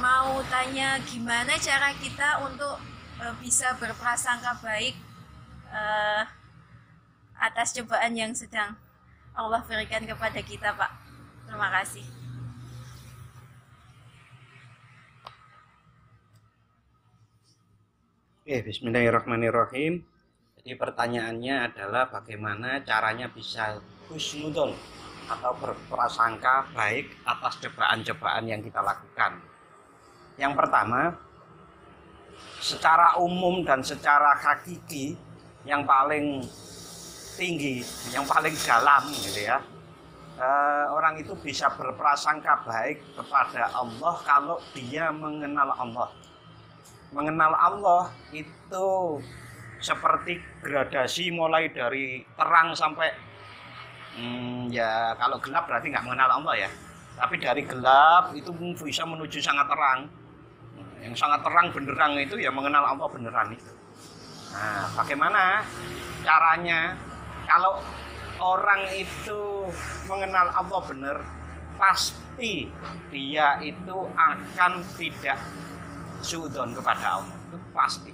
mau tanya gimana cara kita untuk bisa berprasangka baik atas cobaan yang sedang Allah berikan kepada kita, Pak. Terima kasih. Bismillahirrahmanirrahim. Jadi pertanyaannya adalah bagaimana caranya bisa husnudon atau berprasangka baik atas cobaan-cobaan yang kita lakukan. Yang pertama, secara umum dan secara hakiki yang paling tinggi, yang paling dalam gitu ya, orang itu bisa berprasangka baik kepada Allah kalau dia mengenal Allah. Mengenal Allah itu seperti gradasi mulai dari terang sampai ya kalau gelap berarti nggak mengenal Allah ya. Tapi dari gelap itu bisa menuju sangat terang. Yang sangat terang benderang itu ya mengenal Allah beneran itu. Nah, bagaimana caranya kalau orang itu mengenal Allah benar, pasti dia itu akan tidak suudzon kepada Allah, itu pasti.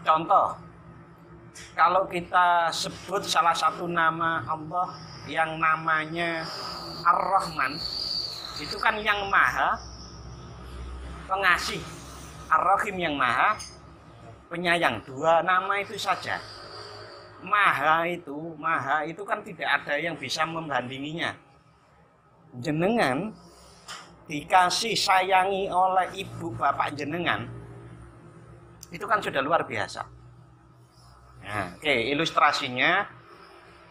Contoh, kalau kita sebut salah satu nama Allah yang namanya Ar-Rahman, itu kan yang maha pengasih, Ar-Rahim yang maha penyayang. Dua nama itu saja. Maha itu kan tidak ada yang bisa membandinginya. Jenengan dikasih sayangi oleh ibu bapak jenengan, itu kan sudah luar biasa. Nah, oke, ilustrasinya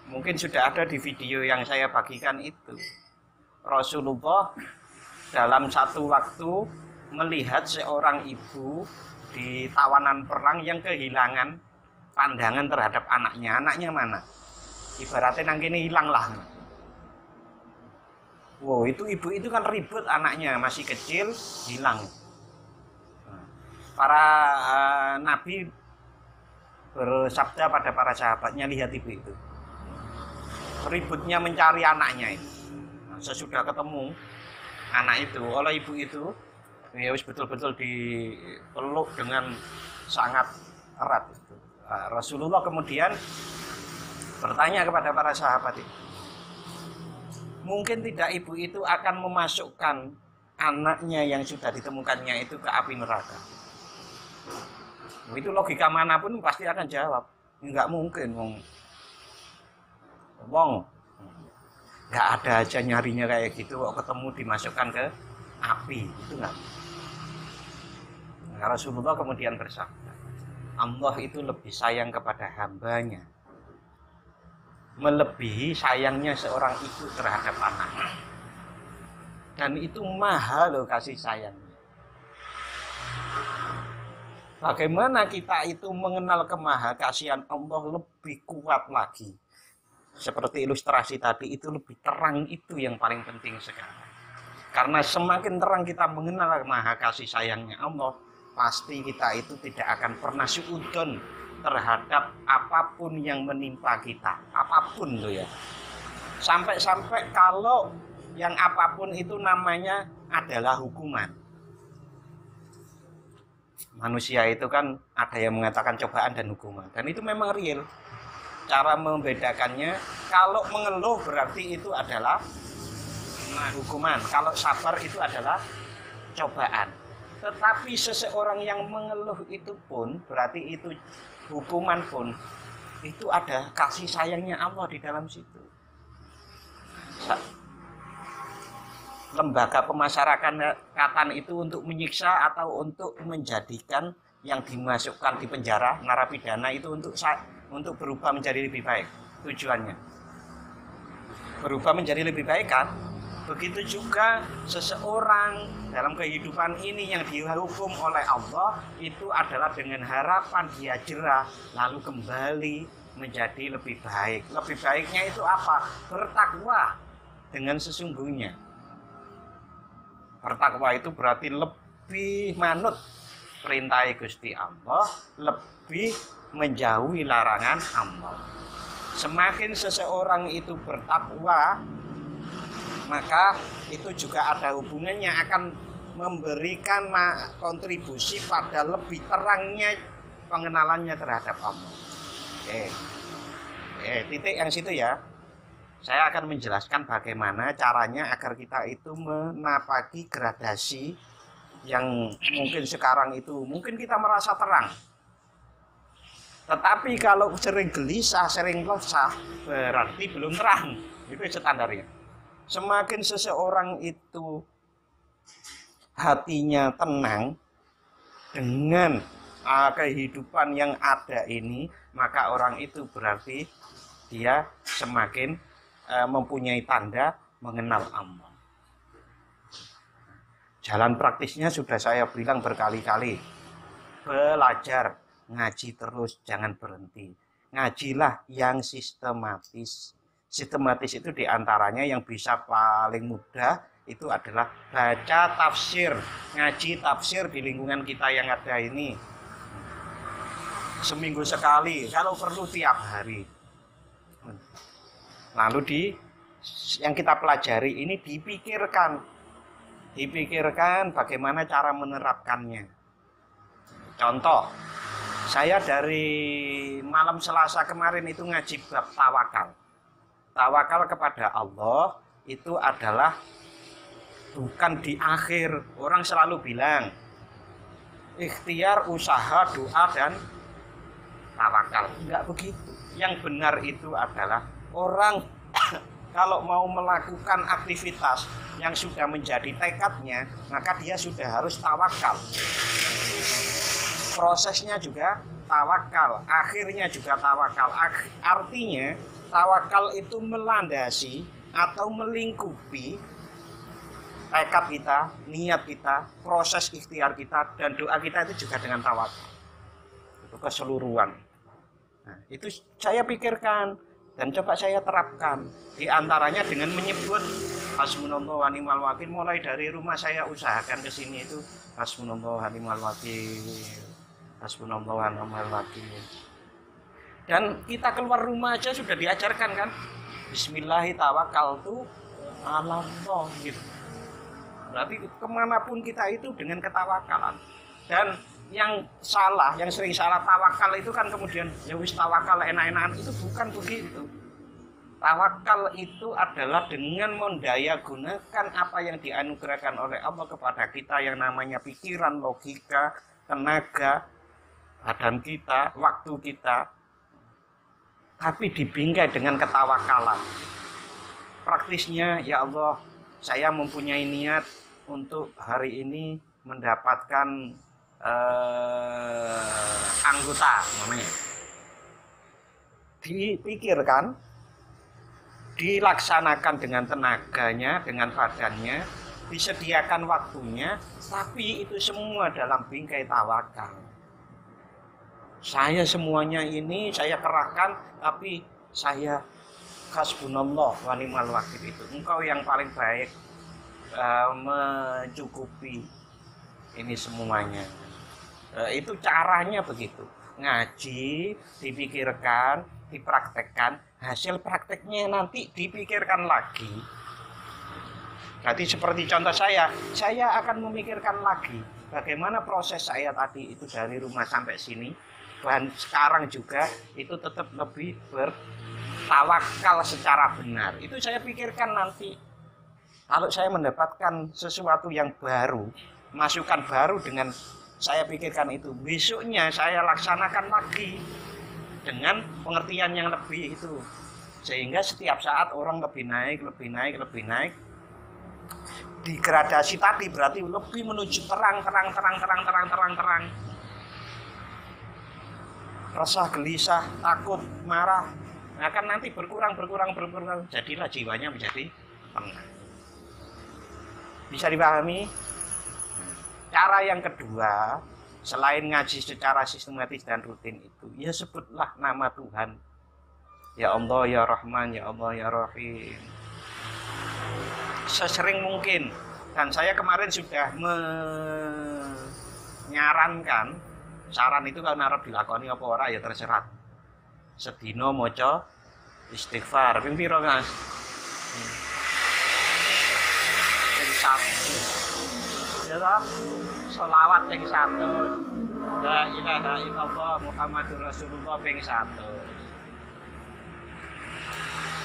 mungkin sudah ada di video yang saya bagikan itu. Rasulullah dalam satu waktu melihat seorang ibu di tawanan perang yang kehilangan pandangan terhadap anaknya. Anaknya mana? Ibaratnya nang kene hilang lah. Wow, itu ibu itu kan ribut, anaknya masih kecil hilang. Para nabi bersabda pada para sahabatnya, lihat ibu itu ributnya mencari anaknya itu. Sesudah ketemu anak itu oleh ibu itu, ya wis betul-betul dipeluk dengan sangat erat itu. Rasulullah kemudian bertanya kepada para sahabat itu, mungkin tidak ibu itu akan memasukkan anaknya yang sudah ditemukannya itu ke api neraka? Itu logika manapun pasti akan jawab, enggak mungkin, wong enggak ada aja nyarinya kayak gitu kok ketemu dimasukkan ke api, itu enggak. Nah, Rasulullah kemudian bersabda, Allah itu lebih sayang kepada hambanya melebihi sayangnya seorang ibu terhadap anaknya. Dan itu mahal loh kasih sayangnya. Bagaimana kita itu mengenal kemahakasihan Allah lebih kuat lagi. Seperti ilustrasi tadi, itu lebih terang, itu yang paling penting sekarang. Karena semakin terang kita mengenal mahakasih sayangnya Allah, pasti kita itu tidak akan pernah suudzon terhadap apapun yang menimpa kita, apapun loh ya. Sampai-sampai kalau yang apapun itu namanya adalah hukuman. Manusia itu kan ada yang mengatakan cobaan dan hukuman, dan itu memang real. Cara membedakannya, kalau mengeluh berarti itu adalah hukuman, kalau sabar itu adalah cobaan. Tetapi seseorang yang mengeluh itu pun berarti itu hukuman pun, itu ada kasih sayangnya Allah di dalam situ. Lembaga pemasyarakatan itu untuk menyiksa atau untuk menjadikan yang dimasukkan di penjara narapidana itu untuk berubah menjadi lebih baik, tujuannya berubah menjadi lebih baik kan. Begitu juga seseorang dalam kehidupan ini yang dihukum oleh Allah itu adalah dengan harapan dia jerah lalu kembali menjadi lebih baik. Lebih baiknya itu apa? Bertakwa dengan sesungguhnya. Bertakwa itu berarti lebih manut perintah Gusti Allah, lebih menjauhi larangan Allah. Semakin seseorang itu bertakwa, maka itu juga ada hubungannya, akan memberikan kontribusi pada lebih terangnya pengenalannya terhadap Allah. Titik yang situ ya. Saya akan menjelaskan bagaimana caranya agar kita itu menapaki gradasi yang mungkin sekarang itu mungkin kita merasa terang. Tetapi kalau sering gelisah, sering resah, berarti belum terang. Itu standarnya. Semakin seseorang itu hatinya tenang dengan kehidupan yang ada ini, maka orang itu berarti dia semakin mempunyai tanda mengenal Allah. Jalan praktisnya sudah saya bilang berkali-kali. Belajar, ngaji terus, jangan berhenti. Ngajilah yang sistematis. Sistematis itu diantaranya yang bisa paling mudah itu adalah baca tafsir. Ngaji tafsir di lingkungan kita yang ada ini. Seminggu sekali, kalau perlu tiap hari. Lalu yang kita pelajari ini dipikirkan bagaimana cara menerapkannya. Contoh, saya dari malam Selasa kemarin itu ngaji bab tawakal. Tawakal kepada Allah itu adalah bukan di akhir. Orang selalu bilang ikhtiar, usaha, doa, dan tawakal. Enggak begitu. Yang benar itu adalah orang kalau mau melakukan aktivitas yang sudah menjadi tekadnya, maka dia sudah harus tawakal. Prosesnya juga tawakal, akhirnya juga tawakal. Artinya tawakal itu melandasi atau melingkupi tekad kita, niat kita, proses ikhtiar kita, dan doa kita itu juga dengan tawakal. Itu keseluruhan. Nah, itu saya pikirkan dan coba saya terapkan. Di antaranya dengan menyebut hasbunallahu wa ni'mal wakil. Mulai dari rumah saya usahakan ke sini itu hasbunallahu wa ni'mal wakil. Hasbunallahu wa ni'mal wakil. Dan kita keluar rumah aja sudah diajarkan kan? Bismillahi tawakkaltu 'alallah gitu. Berarti kemanapun kita itu dengan ketawakalan. Dan yang salah, yang sering salah tawakal itu kan kemudian ya wis tawakal enak-enakan, itu bukan begitu. Tawakal itu adalah dengan mendaya gunakan apa yang dianugerahkan oleh Allah kepada kita yang namanya pikiran, logika, tenaga, badan kita, waktu kita, tapi dibingkai dengan ketawakalan. Praktisnya, ya Allah, saya mempunyai niat untuk hari ini mendapatkan anggota namanya. Dipikirkan, dilaksanakan dengan tenaganya, dengan badannya, disediakan waktunya, tapi itu semua dalam bingkai tawakal. Saya semuanya ini saya kerahkan, tapi saya hasbunallah wa ni'mal wakil itu. Engkau yang paling baik mencukupi ini semuanya. Itu caranya begitu. Ngaji, dipikirkan, dipraktekkan, hasil prakteknya nanti dipikirkan lagi. Jadi seperti contoh saya akan memikirkan lagi bagaimana proses saya tadi itu dari rumah sampai sini. Dan sekarang juga itu tetap lebih bertawakal secara benar. Itu saya pikirkan nanti. Kalau saya mendapatkan sesuatu yang baru, masukan baru dengan saya pikirkan itu, besoknya saya laksanakan lagi dengan pengertian yang lebih itu, sehingga setiap saat orang lebih naik di gradasi tadi, berarti lebih menuju terang. Resah, gelisah, takut, marah akan nanti berkurang, jadilah jiwanya menjadi tenang. Bisa dipahami? Cara yang kedua, selain ngaji secara sistematis dan rutin itu, ya sebutlah nama Tuhan. Ya Allah, ya Rahman, ya Allah, ya Rahim. Sesering mungkin. Dan saya kemarin sudah menyarankan, saran itu kalau narap dilakoni apa ora ya terserah. Sedina maca istighfar, ping pira Mas? 100. Ya toh? Selawat ping 100. La ilaha illallah Muhammadur Rasulullah ping 100.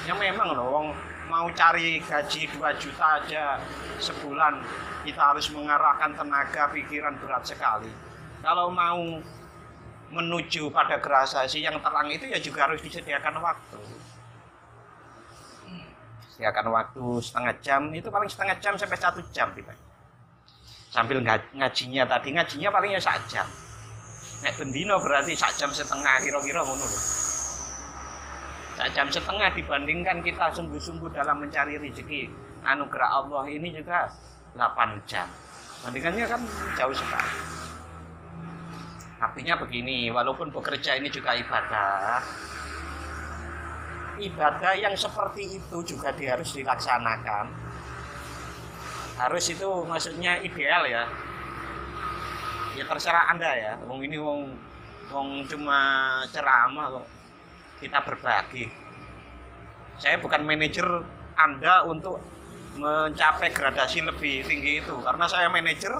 Ya memang loh, wong mau cari gaji 2 juta aja sebulan, kita harus mengarahkan tenaga pikiran berat sekali. Kalau mau menuju pada gerasasi yang terang itu ya juga harus disediakan waktu. Sediakan waktu setengah jam, itu paling setengah jam sampai 1 jam kita. Sambil ngajinya tadi, ngajinya paling ya 1 jam. Nek bendino berarti 1 jam setengah kira-kira ngono lho. 1 jam setengah dibandingkan kita sungguh-sungguh dalam mencari rezeki. Anugerah Allah ini juga 8 jam. Bandingannya kan jauh sekali. Artinya begini, walaupun bekerja ini juga ibadah, ibadah yang seperti itu juga harus dilaksanakan. Harus itu maksudnya ideal ya. Ya terserah Anda ya. Wong ini wong cuma ceramah kok. Kita berbagi. Saya bukan manajer Anda untuk mencapai gradasi lebih tinggi itu. Karena saya manajer,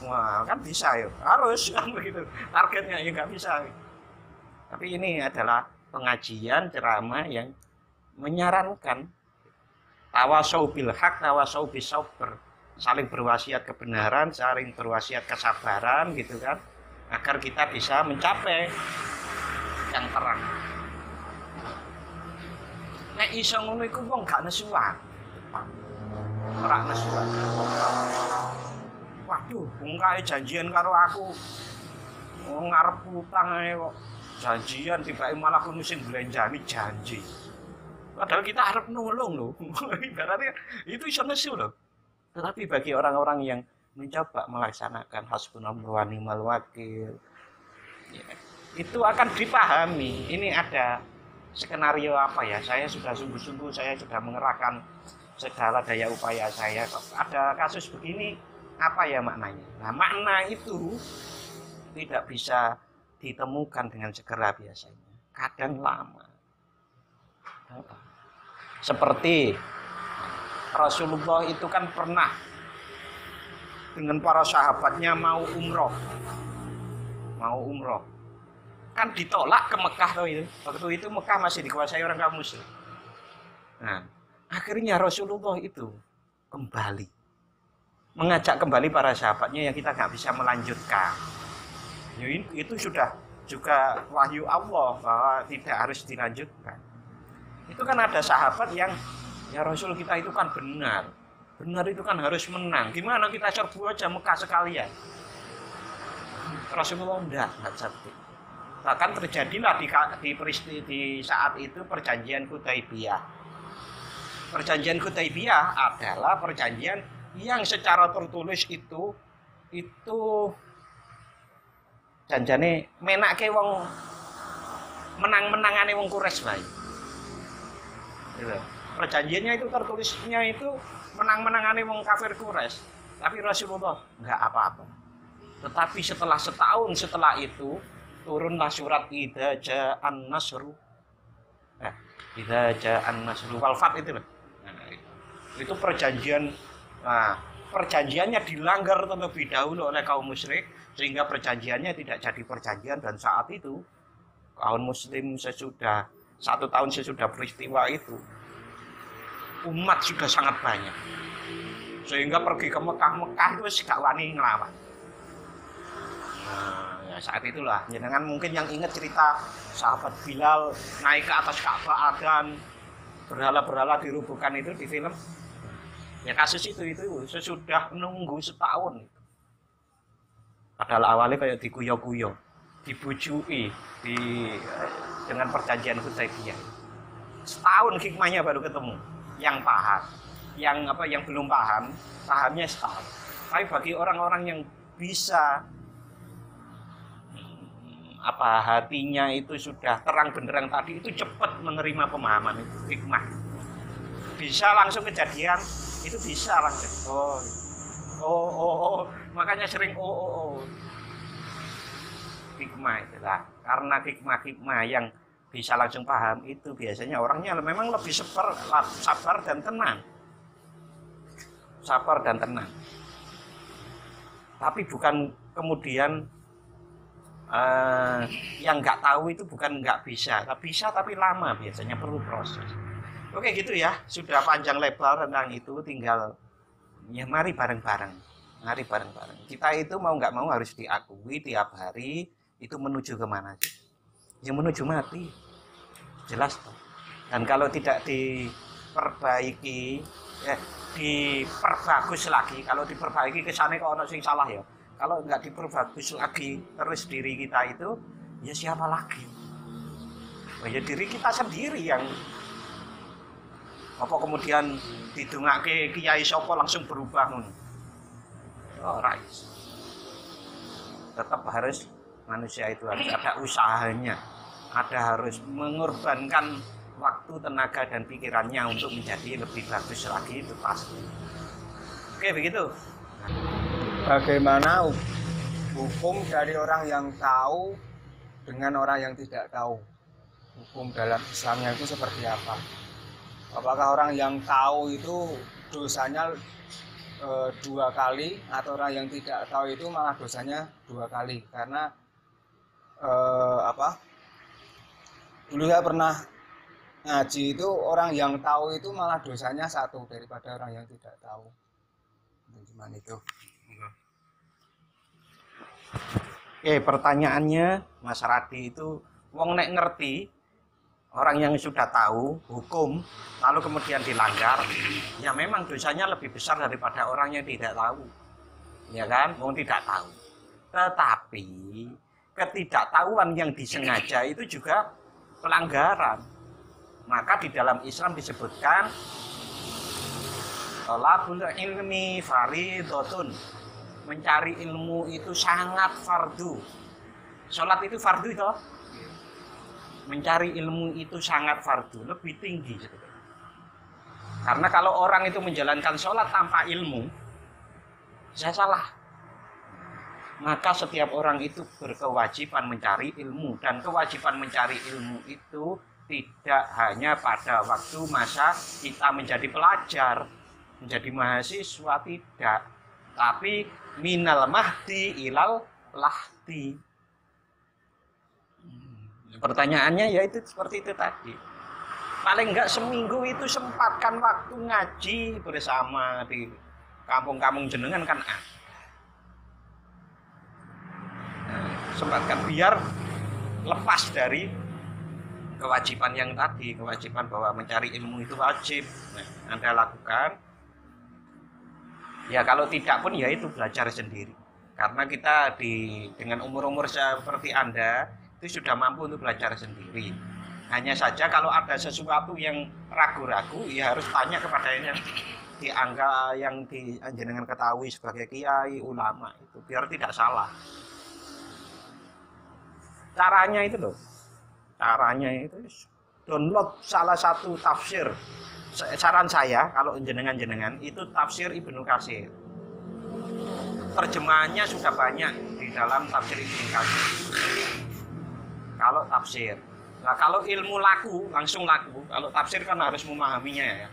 wah kan bisa ya. Harus kan begitu. Targetnya ya nggak bisa. Tapi ini adalah pengajian ceramah yang menyarankan tawasau bil haq, tawasau bis sabr. Saling berwasiat kebenaran, saling berwasiat kesabaran gitu kan, agar kita bisa mencapai yang terang. Nek iso ngono iku wong gak nesuan. Ora nesuan. Waduh, wong kae janjian karo aku. Wong ngarep utang ae kok. Janjian tiba-tiba malah kono sing belanjani janji. Padahal kita harap nolong loh. Ibaratnya itu iso nesu loh. Tetapi bagi orang-orang yang mencoba melaksanakan hasbunallahu wa ni'mal wakil, ya, itu akan dipahami. Ini ada skenario apa ya? Saya sudah sungguh-sungguh, saya sudah mengerahkan segala daya upaya saya. Ada kasus begini, apa ya maknanya? Nah, makna itu tidak bisa ditemukan dengan segera biasanya. Kadang lama. Seperti Rasulullah itu kan pernah dengan para sahabatnya mau umroh. Kan ditolak ke Mekah tuh itu. Waktu itu Mekah masih dikuasai orang kaum muslim. Nah, akhirnya Rasulullah itu kembali. Mengajak kembali para sahabatnya yang kita nggak bisa melanjutkan. Itu sudah juga wahyu Allah bahwa tidak harus dilanjutkan. Itu kan ada sahabat yang, ya Rasul kita itu kan benar itu kan harus menang. Gimana kita serbu aja Mekah sekalian? Rasulullah enggak seperti. Bahkan terjadilah di saat itu perjanjian Hudaibiyah. Perjanjian Hudaibiyah adalah perjanjian yang secara tertulis itu janjane menake wong menang-menangane wong Quraisy bae. Gitu. Perjanjiannya itu tertulisnya itu menang-menangane wong kafir Quraisy, tapi Rasulullah enggak apa-apa. Tetapi setelah setahun setelah itu turunlah surat idza ja'an nasru. Idza ja'an nasru wal fath itu. Itu perjanjian. Nah, perjanjiannya dilanggar terlebih dahulu oleh kaum musyrik sehingga perjanjiannya tidak jadi perjanjian, dan saat itu kaum muslim sesudah 1 tahun sesudah peristiwa itu umat sudah sangat banyak sehingga pergi ke Mekah itu gak wani ngelawan. Nah, ya saat itulah jenengan mungkin yang ingat cerita sahabat Bilal naik ke atas Ka'bah adzan, berhala-berhala dirubuhkan itu di film. Ya kasus itu sesudah menunggu setahun. Padahal awalnya kayak dikuyo-kuyo, dibujui dengan perjanjian Hudaibiyah. Setahun hikmahnya baru ketemu. Yang paham, yang belum paham, pahamnya setahun. Tapi bagi orang-orang yang bisa hatinya itu sudah terang benderang tadi, itu cepat menerima pemahaman itu, hikmah. Bisa langsung kejadian, itu bisa langsung. Oh. Makanya sering hikmah itulah. Karena hikmah yang bisa langsung paham itu biasanya orangnya memang lebih sabar dan tenang. sabar dan tenang. Tapi bukan kemudian yang nggak tahu itu bukan nggak bisa, tapi lama, biasanya perlu proses. Oke gitu ya, sudah panjang lebar tentang itu, tinggal ya mari bareng-bareng. Kita itu mau nggak mau harus diakui tiap hari itu menuju kemana sih? Ya menuju mati, jelas toh. Dan kalau tidak diperbaiki, diperbagus lagi. Kalau diperbaiki kesannya kok ono sing salah ya. Kalau nggak diperbagus lagi terus diri kita itu, ya siapa lagi? Oh, ya diri kita sendiri yang apa kemudian didongake kiai sapa langsung berubah ngono. Oh, right. Tetap harus manusia itu harus ada usahanya, harus mengorbankan waktu, tenaga dan pikirannya untuk menjadi lebih bagus lagi, itu pasti. Oke begitu. Bagaimana hukum dari orang yang tahu dengan orang yang tidak tahu? Hukum dalam Islamnya itu seperti apa? Apakah orang yang tahu itu dosanya 2 kali, atau orang yang tidak tahu itu malah dosanya 2 kali? Karena dulu saya pernah ngaji itu, orang yang tahu itu malah dosanya 1 daripada orang yang tidak tahu. Cuman itu. Oke, pertanyaannya Mas Radi itu, wong nek ngerti, orang yang sudah tahu hukum lalu kemudian dilanggar, ya memang dosanya lebih besar daripada orang yang tidak tahu, ya kan? Wong tidak tahu. Tetapi ketidaktahuan yang disengaja itu juga pelanggaran. Maka di dalam Islam disebutkan talabul ilmi faridotun, mencari ilmu itu sangat fardu. Sholat itu fardu itu. Mencari ilmu itu sangat fardu, lebih tinggi. Karena kalau orang itu menjalankan sholat tanpa ilmu, saya salah. Maka setiap orang itu berkewajiban mencari ilmu, dan kewajiban mencari ilmu itu tidak hanya pada waktu masa kita menjadi pelajar, menjadi mahasiswa, tidak, tapi minal mahdi ilal lahdi. Pertanyaannya ya itu seperti itu tadi. Paling enggak seminggu itu sempatkan waktu ngaji bersama di kampung-kampung jenengan kan ada. Sempatkan biar lepas dari kewajiban yang tadi, kewajiban bahwa mencari ilmu itu wajib. Nah, Anda lakukan. Ya kalau tidak pun ya itu belajar sendiri. Karena kita dengan umur-umur seperti Anda itu sudah mampu untuk belajar sendiri. Hanya saja kalau ada sesuatu yang ragu-ragu, ya harus tanya kepada yang jenengan ketahui sebagai kiai, ulama itu, biar tidak salah. Caranya itu loh. Caranya itu download salah satu tafsir. Saran saya kalau jenengan itu tafsir Ibnu Katsir. Terjemahannya sudah banyak di dalam tafsir Ibnu Katsir. Kalau tafsir. Nah, kalau ilmu laku langsung laku. Kalau tafsir kan harus memahaminya ya.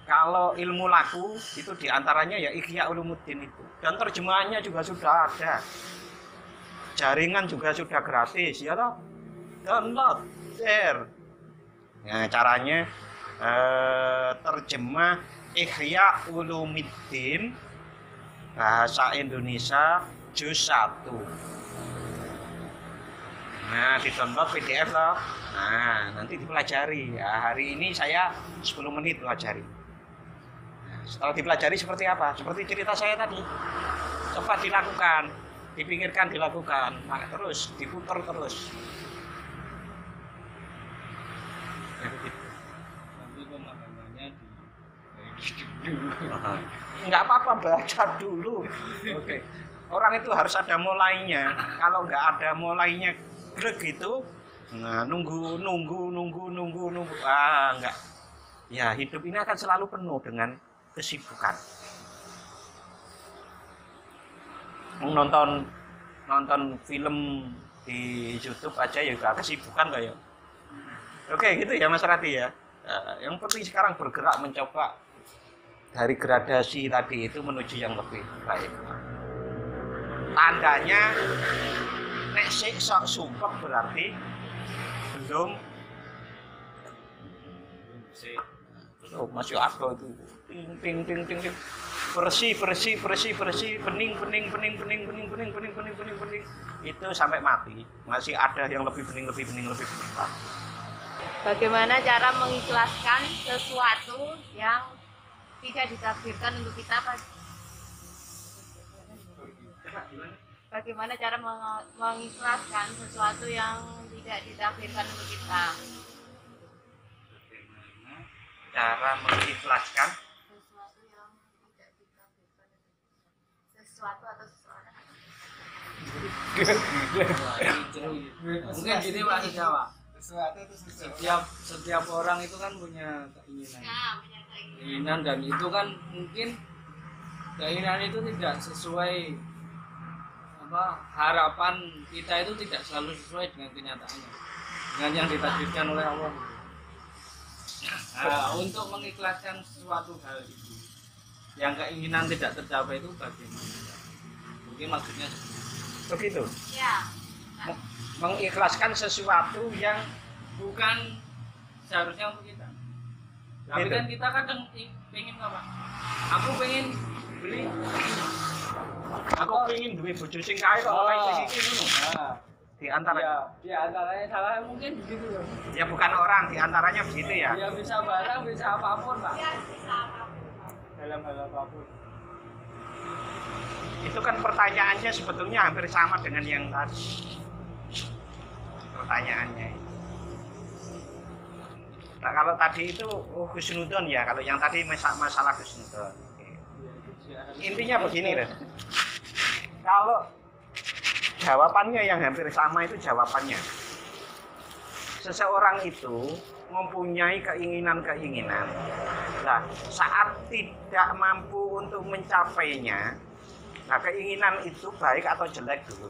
Kalau ilmu laku itu diantaranya ya Ihya Ulumuddin itu. Dan terjemahannya juga sudah ada. Jaringan juga sudah gratis ya toh. Download, share. Nah, caranya terjemah Ihya Ulumuddin bahasa Indonesia juz 1. Nah, di-download PDF loh. Nah, nanti dipelajari. Ya, hari ini saya 10 menit pelajari. Nah, setelah dipelajari seperti apa? Seperti cerita saya tadi. Coba dilakukan, dipikirkan, dilakukan. Nah, terus diputar terus. Nanti pemahamannya Nggak apa-apa, belajar dulu. Oke. Orang itu harus ada mulainya. Kalau nggak ada mulainya gitu, nah nunggu. Enggak. Ya, hidup ini akan selalu penuh dengan kesibukan. Nonton film di YouTube aja ya juga kesibukan kok ya. Oke, gitu ya Mas Rati ya. Yang penting sekarang bergerak mencoba dari gradasi tadi itu menuju yang lebih baik. Tandanya nek sik sok sumpek berarti belum masih ada itu ting bersih bening itu sampai mati masih ada yang lebih bening Pak. Bagaimana cara mengikhlaskan sesuatu yang tidak ditakdirkan untuk kita, Pak? Bagaimana cara mengikhlaskan sesuatu yang tidak ditakdirkan untuk kita? Cara mengikhlaskan Sesuatu yang tidak ditakdirkan, sesuatu atau seseorang. Mungkin gini maksudnya Pak. Sesuatu itu sesuatu. Setiap orang itu kan punya keinginan. Nah, punya Keinginan dan itu kan mungkin keinginan itu tidak sesuai harapan kita, itu tidak selalu sesuai dengan kenyataannya, dengan yang ditakdirkan oleh Allah. Nah, untuk mengikhlaskan sesuatu hal itu yang keinginan tidak tercapai itu bagaimana? Mungkin maksudnya begitu. Ya. Mengikhlaskan sesuatu yang bukan seharusnya untuk kita. Tapi Gitu. kan kita kadang pengen apa? Aku pengen beli. aku pengen duwe bojo sing kae kok kayak iki ngono. Nah, Di antaranya di antaranya salah mungkin begitu ya. ya bukan orang, di antaranya begitu ya. Ya bisa barang, bisa apapun Pak. Ya, bisa apapun. Dalam hal apapun. Itu kan pertanyaannya sebetulnya hampir sama dengan yang tadi. Pertanyaannya. Nah, kalau tadi itu husnudon ya, kalau yang tadi masalah husnudon. Oke. Intinya begini deh. Kalau jawabannya yang hampir sama itu jawabannya. Seseorang itu mempunyai keinginan-keinginan. Nah, saat tidak mampu untuk mencapainya, nah keinginan itu baik atau jelek dulu.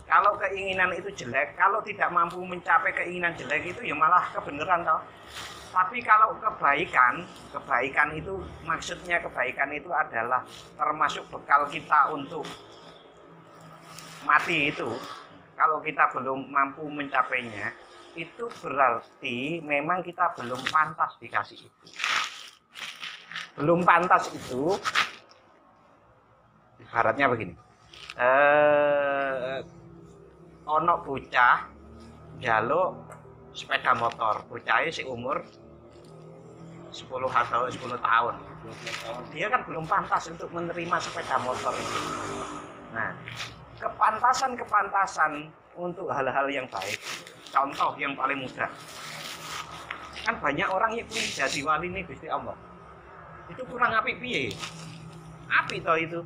Kalau keinginan itu jelek, kalau tidak mampu mencapai keinginan jelek itu ya malah kebenaran toh. Tapi kalau kebaikan itu maksudnya kebaikan itu adalah termasuk bekal kita untuk mati itu. Kalau kita belum mampu mencapainya, itu berarti memang kita belum pantas dikasih itu. Belum pantas itu, ibaratnya begini. Ono bocah njaluk sepeda motor, bocahnya si umur 10 atau 10 tahun. Dia kan belum pantas untuk menerima sepeda motor itu. Nah, kepantasan untuk hal-hal yang baik. Contoh yang paling mudah. Kan banyak orang yang ingin jadi wali nih Gusti Allah. Itu kurang apik piye? Apik toh itu.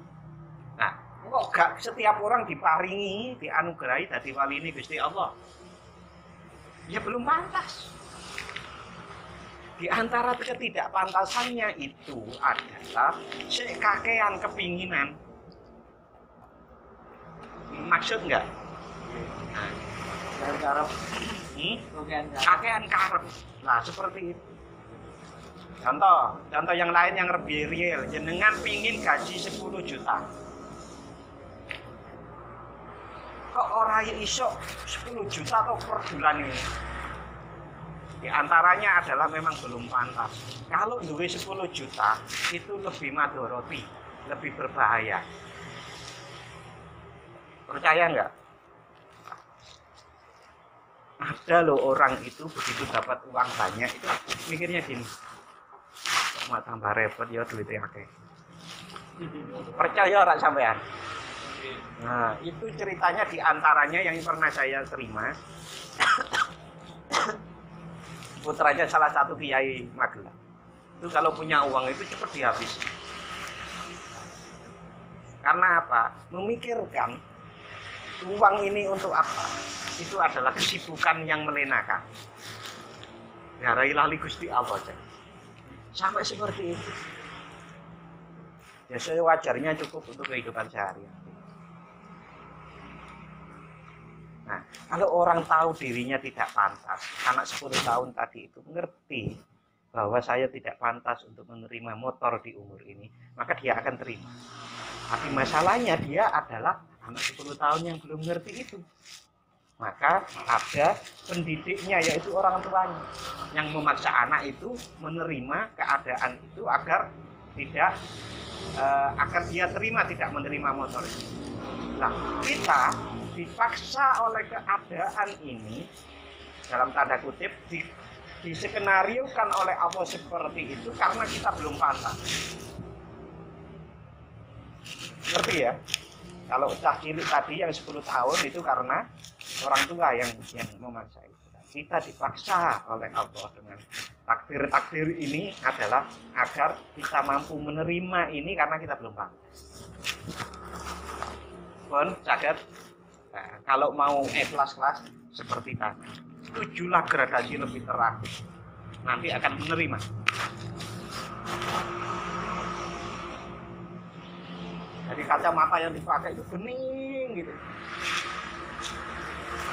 Nah, kok gak setiap orang diparingi, dianugerahi dadi wali ini Gusti Allah? Ya belum pantas. Di antara ketidakpantasannya itu adalah sekakean kepinginan. Maksud enggak? Dan cara Kakean karep. Nah, seperti itu. Contoh yang lain yang lebih real, jenengan pingin gaji 10 juta. Kok ora iso 10 juta atau per bulan ini? Di antaranya adalah memang belum pantas. Kalau duwe 10 juta itu lebih madoroti, lebih berbahaya. Percaya enggak? Ada loh orang itu begitu dapat uang banyak itu mikirnya gini, kok mau tambah repot ya duitnya akeh. Percaya orang sampean? Nah, itu ceritanya diantaranya yang pernah saya terima. Putranya salah satu kiai Magelang. Itu kalau punya uang itu cepat dihabis. Karena apa? Memikirkan uang ini untuk apa? Itu adalah kesibukan yang melenakan. Garai lali Gusti Allah. Sampai seperti itu. Ya sewajarnya cukup untuk kehidupan sehari-hari. Nah, kalau orang tahu dirinya tidak pantas, anak 10 tahun tadi itu ngerti bahwa saya tidak pantas untuk menerima motor di umur ini, maka dia akan terima. Tapi masalahnya dia adalah anak 10 tahun yang belum ngerti itu. Maka ada pendidiknya, yaitu orang tuanya, yang memaksa anak itu menerima keadaan itu agar tidak agar dia terima tidak menerima motor itu. Nah, kita dipaksa oleh keadaan ini, dalam tanda kutip, diskenariokan oleh Allah seperti itu karena kita belum pantas. Ngerti ya? Kalau cah cilik tadi yang 10 tahun itu karena orang tua yang memaksa itu. Kita dipaksa oleh Allah dengan takdir ini adalah agar kita mampu menerima ini karena kita belum pantas. Pun catat, nah, kalau mau kelas seperti tadi, tujulah gradasi lebih terakhir, nanti akan menerima. Jadi kacamata yang dipakai itu bening gitu.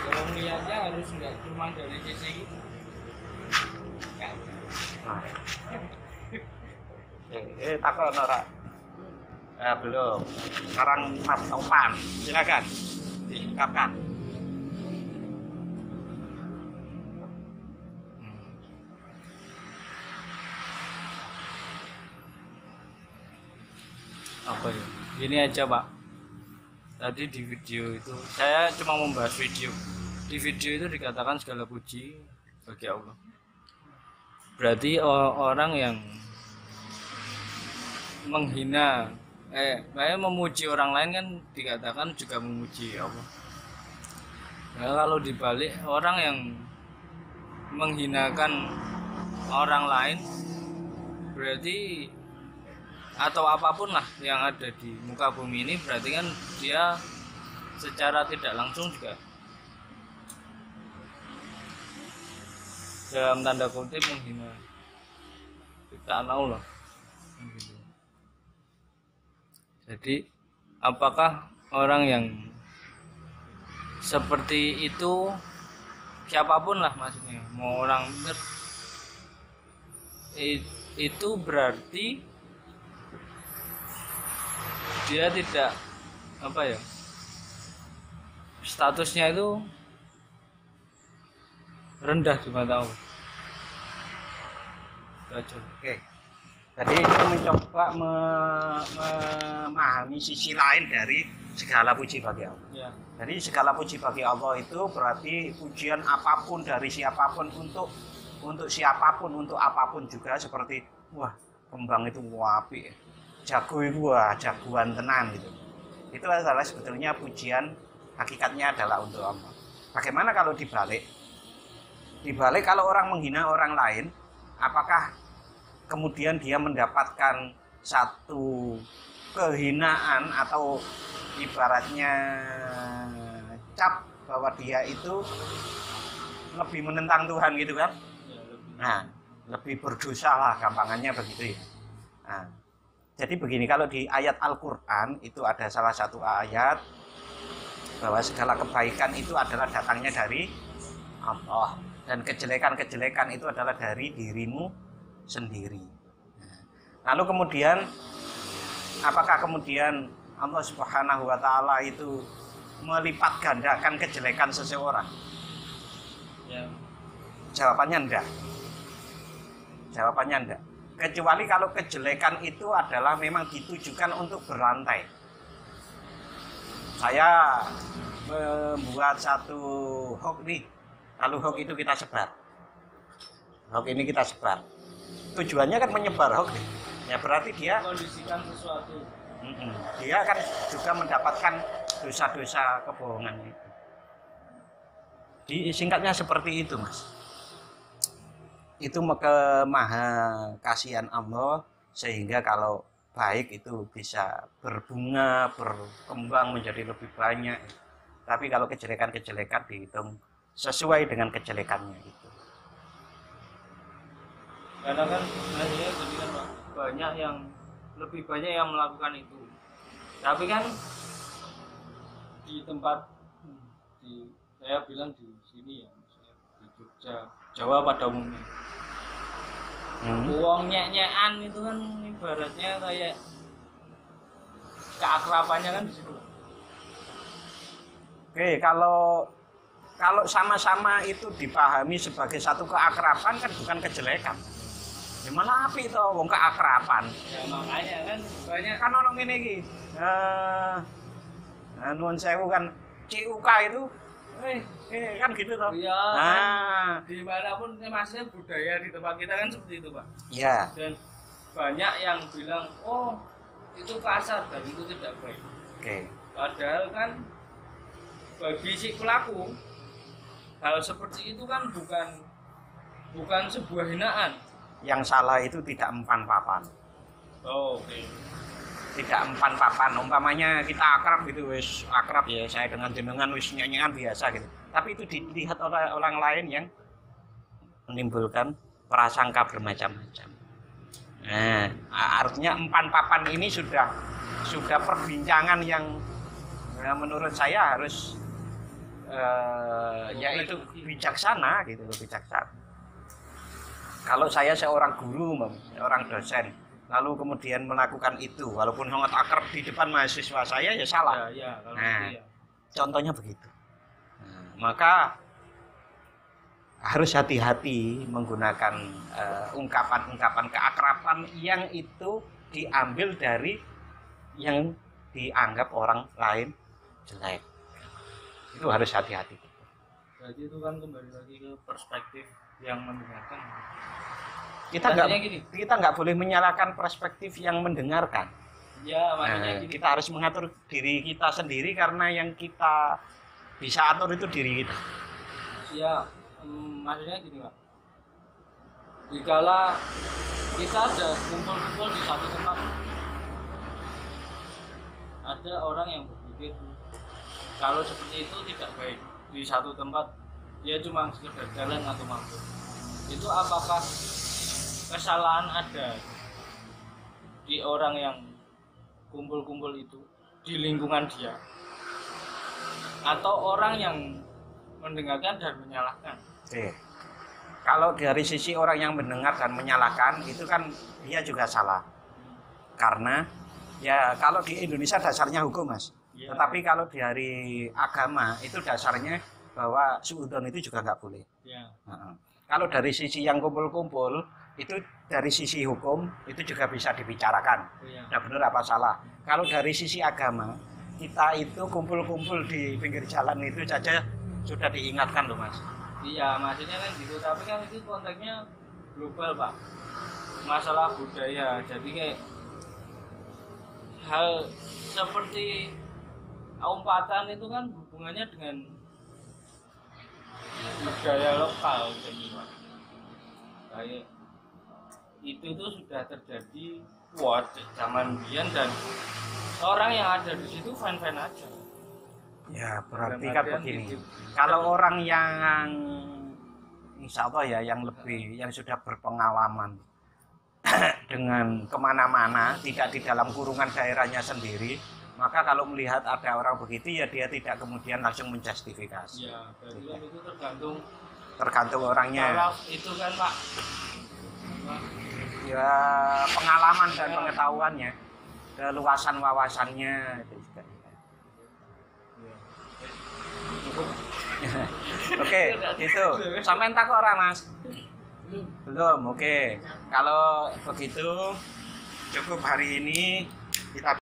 Kalau melihatnya harus nggak cuma dari sisi itu. Nah. Takon ora? Belum. Sekarang Mas Topan, silakan diungkapkan. Apa ya? Gini aja Pak, tadi di video itu saya cuma membahas video. Di video itu dikatakan segala puji bagi Allah. Berarti orang yang menghina, memuji orang lain kan dikatakan juga memuji Allah. Nah, kalau dibalik, orang yang menghinakan orang lain berarti, atau apapun lah yang ada di muka bumi ini, berarti kan dia secara tidak langsung juga dalam tanda kutip menghina ciptaan Allah. Jadi apakah orang yang seperti itu, siapapun lah maksudnya, mau orang bener, itu berarti dia tidak statusnya itu rendah di mata Allah. Oke. Jadi itu mencoba memahami sisi lain dari segala puji bagi Allah. Ya. Jadi segala puji bagi Allah itu berarti pujian apapun dari siapapun untuk siapapun, untuk apapun juga, seperti wah kembang itu apik, jago itu wah jagoan tenan gitu. Itu adalah sebetulnya pujian, hakikatnya adalah untuk Allah. Bagaimana kalau dibalik? Dibalik, kalau orang menghina orang lain, apakah kemudian dia mendapatkan satu kehinaan atau ibaratnya cap bahwa dia itu lebih menentang Tuhan gitu kan? Nah, lebih berdosa lah gampangannya begitu ya. Nah, jadi begini, kalau di ayat Al-Quran itu ada salah satu ayat bahwa segala kebaikan itu adalah datangnya dari Allah, dan kejelekan-kejelekan itu adalah dari dirimu sendiri. Lalu kemudian, apakah kemudian Allah Subhanahu wa Ta'ala itu melipat gandakan kejelekan seseorang? Ya. Jawabannya enggak. Jawabannya enggak. Kecuali kalau kejelekan itu adalah memang ditujukan untuk berantai. Saya membuat satu hoax nih, lalu hoax itu kita sebar. Hoax ini kita sebar. Tujuannya kan menyebar hoax nih. Ya berarti dia Kondisikan sesuatu. Dia akan juga mendapatkan dosa-dosa kebohongan itu. Singkatnya seperti itu, Mas. Itu maha kasihan Allah, sehingga kalau baik itu bisa berbunga, berkembang menjadi lebih banyak. Tapi kalau kejelekan-kejelekan dihitung sesuai dengan kejelekannya itu. Karena kan hasilnya jadi kan Pak, lebih banyak yang melakukan itu. Tapi kan di tempat saya bilang di sini ya, di Jogja, Jawa pada umumnya, Uang nyek-nyekan itu kan ibaratnya kayak keakrabannya kan di situ. Oke, kalau sama-sama itu dipahami sebagai satu keakraban kan bukan kejelekan. Ya malah api itu wong keakraban. Ya makanya kan banyak Kan orang ini iki. Nuwun sewu kan CUK itu kan gitu toh. iya Nah, dimanapun maksudnya budaya di tempat kita kan seperti itu Pak. ya. Dan banyak yang bilang oh itu kasar dan itu tidak baik. Oke. Padahal kan bagi si pelaku hal seperti itu kan bukan sebuah hinaan. Yang salah itu tidak empan papan. Oh, oke. Tidak empan papan. Umpamanya kita akrab gitu, wis akrab ya saya dengan jenengan wis nyanyian biasa gitu. Tapi itu dilihat oleh orang lain yang menimbulkan prasangka bermacam-macam. Nah, artinya empan papan ini sudah perbincangan yang menurut saya harus yaitu bijaksana gitu, bijaksana. Kalau saya seorang guru, seorang dosen, lalu kemudian melakukan itu, walaupun sangat akrab di depan mahasiswa saya, ya salah. Ya, kalau Nah, gitu ya. contohnya begitu. Nah, maka harus hati-hati menggunakan ungkapan-ungkapan keakraban yang itu diambil dari yang dianggap orang lain jelek. Itu harus hati-hati. Jadi itu kan kembali lagi ke perspektif yang mendengarkan. Kita nggak boleh menyalahkan perspektif yang mendengarkan. Ya, makanya Nah, kita harus mengatur diri kita sendiri karena yang kita bisa atur itu diri kita. ya maksudnya gini Pak. Dikala kita ada kumpul-kumpul di satu tempat, ada orang yang berpikir kalau seperti itu tidak baik di satu tempat, dia cuma sekedar jalan atau mampir. Itu apakah kesalahan ada di orang yang kumpul-kumpul itu di lingkungan dia, atau orang yang mendengarkan dan menyalahkan? Oke. Kalau dari sisi orang yang mendengar dan menyalahkan itu kan dia juga salah. Karena ya kalau di Indonesia dasarnya hukum Mas. Ya. Tetapi kalau dari agama itu dasarnya bahwa suudzon itu juga nggak boleh. Ya. Kalau dari sisi yang kumpul-kumpul itu dari sisi hukum itu juga bisa dibicarakan. Ya. Nah, benar apa salah? Kalau dari sisi agama kita itu kumpul-kumpul di pinggir jalan itu saja sudah diingatkan loh Mas. Iya, maksudnya kan gitu, tapi kan itu konteksnya global Pak, masalah budaya. Jadi kayak hal seperti umpatan itu kan hubungannya dengan budaya lokal, jadi Pak. Kayak itu tuh sudah terjadi zaman biyen dan orang yang ada di situ fan-fan aja. Ya berarti Dalam kan artian begini. gitu. Kalau orang yang insya Allah ya yang lebih yang sudah berpengalaman dengan kemana-mana tidak di dalam kurungan daerahnya sendiri, maka kalau melihat ada orang begitu ya dia tidak kemudian langsung menjustifikasi. Ya, berarti kan itu Tergantung orangnya. taraf itu kan Pak. Ya pengalaman dan pengetahuannya, keluasan wawasannya itu juga. Oke, gitu. Sampai tak orang Mas? Belum. Oke. Kalau begitu cukup hari ini kita